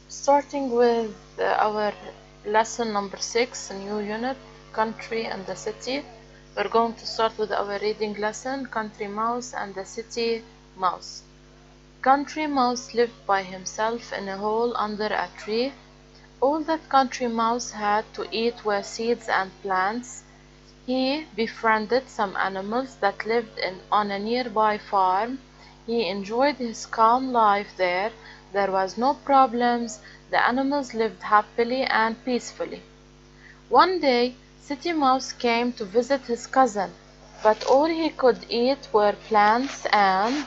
Starting with our lesson number 6, new unit, country and the city. We're going to start with our reading lesson, Country Mouse and the City Mouse. Country Mouse lived by himself in a hole under a tree. All that Country Mouse had to eat were seeds and plants. He befriended some animals that lived on a nearby farm. He enjoyed his calm life there. There was no problems. The animals lived happily and peacefully. One day, City Mouse came to visit his cousin, but all he could eat were plants and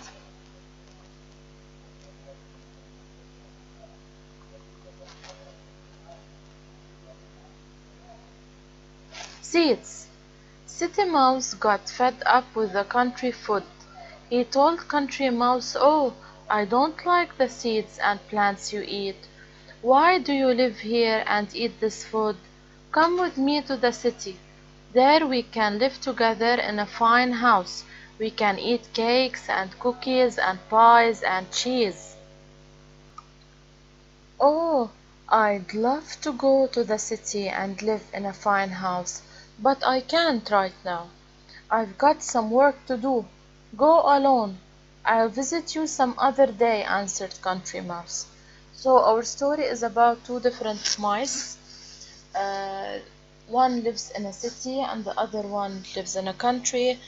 seeds. City Mouse got fed up with the country food. He told Country Mouse, "Oh, I don't like the seeds and plants you eat. Why do you live here and eat this food? Come with me to the city. There we can live together in a fine house. We can eat cakes and cookies and pies and cheese." "Oh, I'd love to go to the city and live in a fine house, but I can't right now. I've got some work to do. Go alone. I'll visit you some other day," answered Country Mouse. So our story is about two different mice. One lives in a city and the other one lives in a country.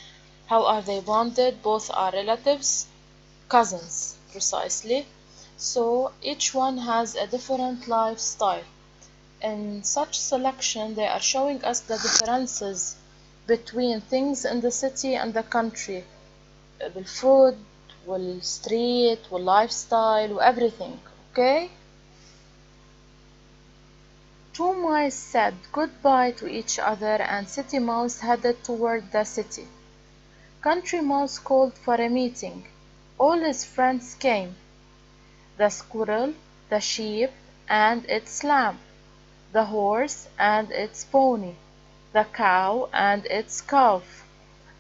How are they bonded? Both are relatives, cousins, precisely. So each one has a different lifestyle. In such selection, they are showing us the differences between things in the city and the country. بالfood والstreet والlifestyle وeverything. Okay? Two mice said goodbye to each other and City Mouse headed toward the city. Country Mouse called for a meeting. All his friends came: the squirrel, the sheep and its lamb, the horse and its pony, the cow and its calf,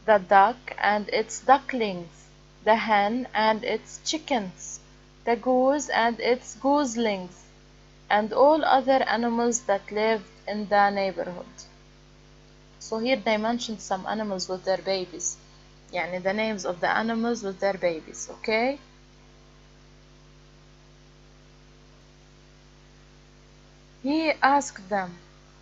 the duck and its ducklings, the hen and its chickens, the goose and its goslings, and all other animals that lived in the neighborhood. So here they mentioned some animals with their babies. يعني the names of the animals with their babies, okay? He asked them,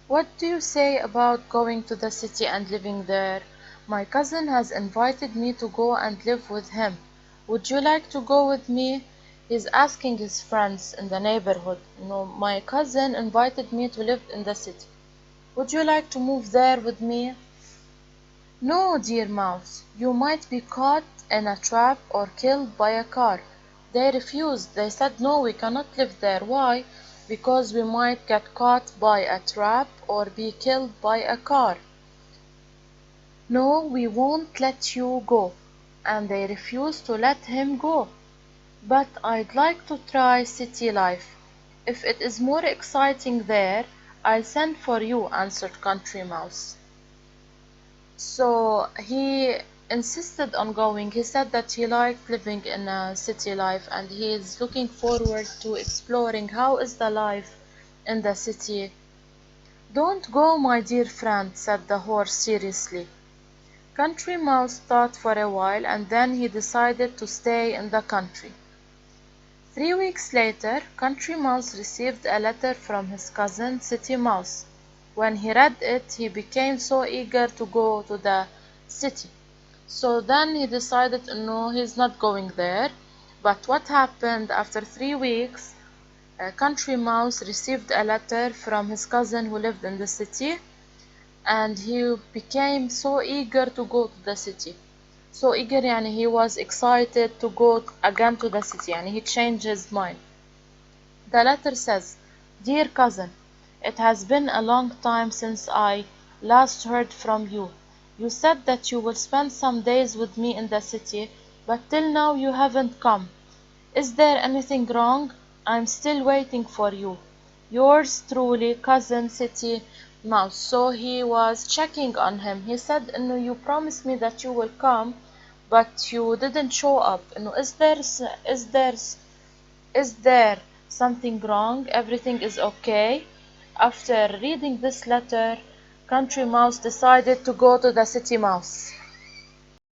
"What do you say about going to the city and living there? My cousin has invited me to go and live with him. Would you like to go with me?" He's asking his friends in the neighborhood, "My cousin invited me to live in the city. Would you like to move there with me?" "No, dear Mouse, you might be caught in a trap or killed by a car." They refused. They said, "No, we cannot live there." Why? Because we might get caught by a trap or be killed by a car. "No, we won't let you go." And they refused to let him go. "But I'd like to try city life. If it is more exciting there, I'll send for you," answered Country Mouse. So he insisted on going. He said that he liked living in a city life and he is looking forward to exploring how is the life in the city. "Don't go, my dear friend," said the horse seriously. Country Mouse thought for a while and then he decided to stay in the country. 3 weeks later, Country Mouse received a letter from his cousin City Mouse. When he read it, he became so eager to go to the city. So then he decided no, he's not going there. But what happened after 3 weeks? Country Mouse received a letter from his cousin who lived in the city, and he became so eager to go to the city. So eager يعني he was excited to go again to the city يعني he changed his mind. The letter says, "Dear cousin, it has been a long time since I last heard from you. You said that you will spend some days with me in the city, but till now you haven't come. Is there anything wrong? I'm still waiting for you. Yours truly, Cousin City Mouse." So he was checking on him. He said, "No, you promised me that you will come, but you didn't show up. No, is there something wrong, everything is okay. After reading this letter, Country Mouse decided to go to the City Mouse.